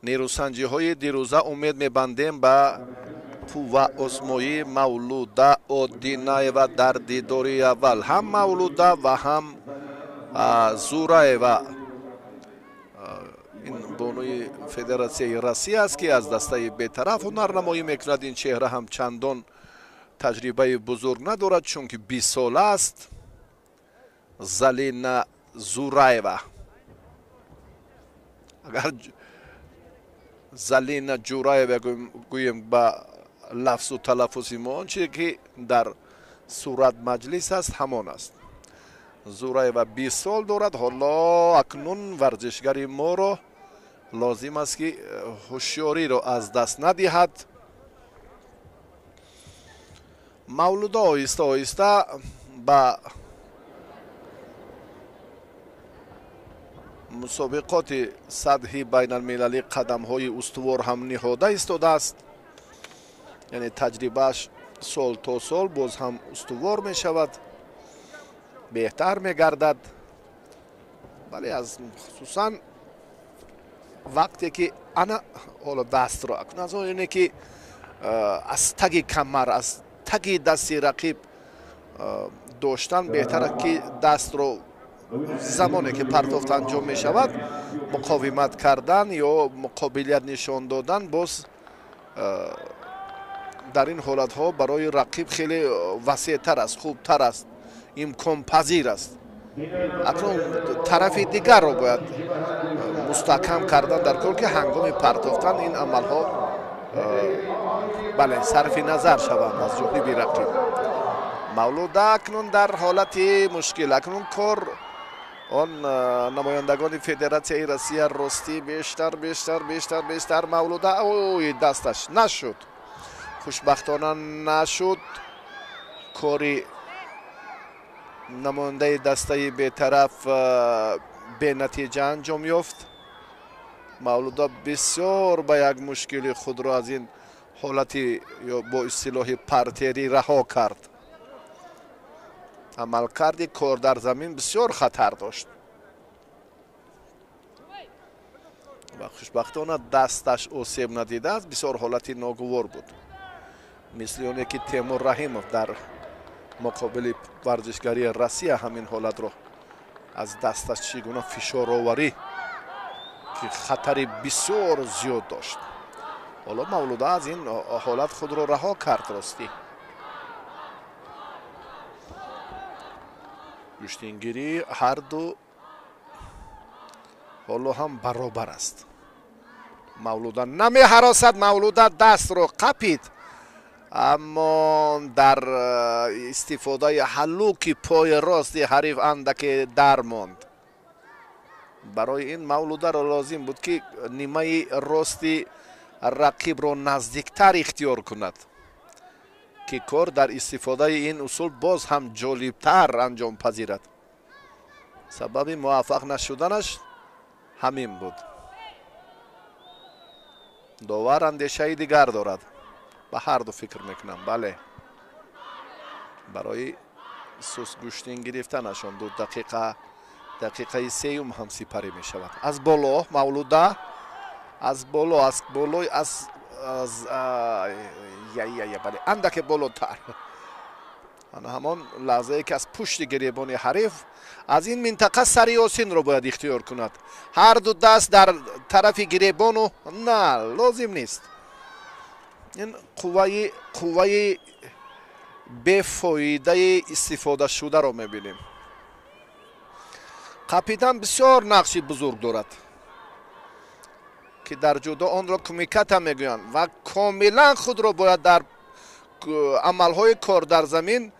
نیروسنجی‌های دیروزه امید می‌بندیم به قوه آزمایی مولوده آدینایوا در دیداری اول. هم مولوده و هم زورایوا این بانوی فدراسیون روسیه است که از دسته بی‌طرف هنرنمایی میکند. این چهره هم چندان تجربه بزرگ ندارد چون که 20 ساله است. زالینا زورایوا، اگر زالینا جورایوا گوییم با لفظ و تلفظ ما، آنچه که در صورت مجلس است همان است. زورایوا 20 سال دارد. حالا اکنون ورزشگری ما را لازم است که هوشیاری را از دست ندهد. مولوده آهسته آهسته با مسابقات سطحی بین المللی قدم های استوار هم نهاده ایستاده است. یعنی تجربهش سال تا سال باز هم استوار می شود، بهتر می گردد. ولی از خصوصا وقتی که انا حالا دست را اکنون از اینه که از تگ کمر، از تگ دستی رقیب داشتن بهتره که دست رو زمانی که پرتافت انجام می شود مقاومت کردن یا مقابلیت نشان دادن باز در این حالت ها برای رقیب خیلی وسیع تر است، خوب تر است، امکان پذیر است. اکنون طرف دیگر رو باید مستحکم کردن در کار که هنگام پرتافتن این عمل ها بله صرف نظر شوند از جانب رقیب. مولوده اکنون در حالت مشکل. اکنون کار آن نمایندگان فدراسیون روسیه راستی بیشتر مولوده اوی دستش نشد، خوشبختانه نشد. کاری نماینده دسته بی‌طرف به نتیجه انجام یافت. مولوده بسیار با یک مشکل خود را از این حالت یا با اصطلاح پرتری رها کرد. عملکرد کار در زمین بسیار خطر داشت و خوشبختانه دستش آسیب ندیده است. بسیار حالت ناگوار بود، مثل اونه که تیمور رحیموف در مقابل ورزشگری روسیه همین حالت رو از دستش چگونه فشار آوری که خطری بسیار زیاد داشت. حالا مولوده از این حالت خود رو رها کرد. راستی کشتینگیری هر دو حالا هم برابر است. مولوده نمی حراست. مولوده دست رو قپید، اما در استفاده حلوک پای راستی حریف اندک در ماند. برای این مولوده را لازم بود که نیمه راستی رقیب را نزدیکتر اختیار کند که کار در استفاده این اصول باز هم جالبتر انجام پذیرد. سبب موفق نشدنش همین بود. داور اندیشه دیگر دارد. به هر دو فکر میکنم. بله، برای سوس گوشتین گرفتنشان 2 دقیقه سیوم هم سپری می شود. از بالا مولوده، از بالا، از بالای از بله اندک بالاتر. همان لحظه که از پشت گریبان حریف از این منطقه سری آسین رو باید اختیار کند. هر دو دست در طرف گریبانو نه لازم نیست. این قوه بفایده استفاده شده رو میبینیم. قپیدن بسیار نقش بزرگ دارد که در جدا آن را کمیکت هم میگویند و کاملا خود را باید در عملهای کار در زمین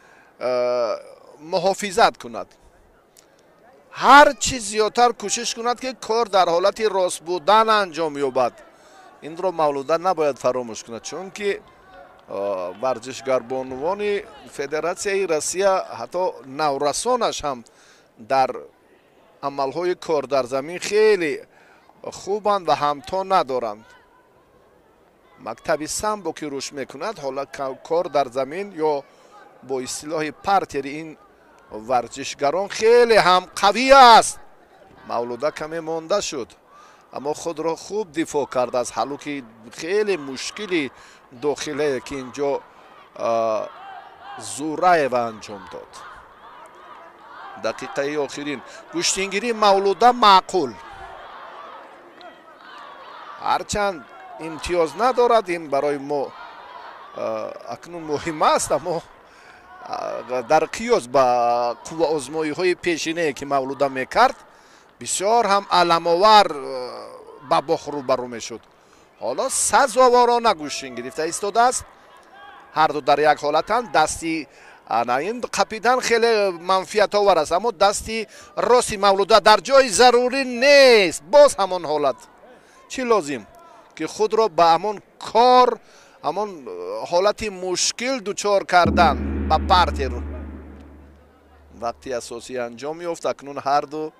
محافظت کند. هر چیز زیادتر کوشش کند که کار در حالت راست بودن انجام یابد. این را مولوده نباید فراموش کند، چون که ورزشگر بانوان فدراسیون روسیه حتی نورسانش هم در عملهای کار در زمین خیلی خوبند و همتا ندارند. مکتبی سمبو که روش میکند حالا کار در زمین یا با اصطلاح پرتری این ورزشگران خیلی هم قوی است. مولوده کمی مانده شد. اما خود را خوب دفاع کرد از حلوک خیلی مشکلی داخله که اینجا زورایو انجام داد. دقیقه آخرین گوشتینگیری مولوده معقول، هرچند امتیاز ندارد، این برای ما اکنون مهم است، اما در قیاس با قوه آزمایی های پیشینه که مولوده میکرد بسیار هم علم‌آور با باخ روبرو میشد. حالا سزاوارانه گوشین گرفته ایستاده است، هر دو در یک حالتند. دستی این قپیدن خیلی منفیت آور است، اما دستی راستی مولوده در جای ضروری نیست. باز همان حالت چی لازم که خود را به همان کار، همان حالت مشکل دوچار کردن با پرتی رو وقتی اساسی انجام یافت. اکنون هر دو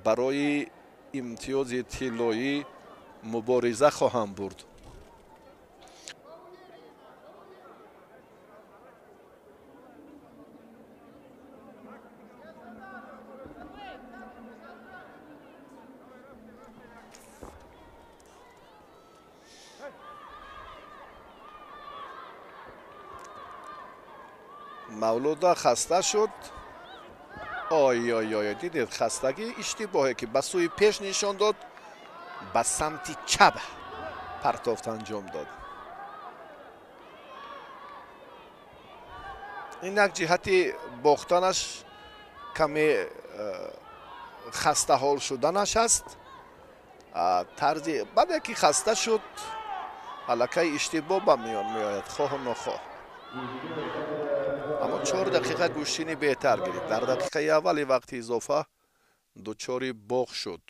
برای امتیاز طلایی مبارزه خواهند برد. مولوده خسته شد. آی آی آی دیدید خستگی اشتباهی که به سوی پیش نشان داد، به سمت چپ پرتافت انجام داد. این یک جهتی باختنش کمی خسته حال شدنش است. طرزی بعد که خسته شد الکی اشتباه به میان میآید خواه و نخواه. اما 4 دقیقه گوشتینی بهتر گرفت. در دقیقه اول وقت اضافه دوچاری باخ شد.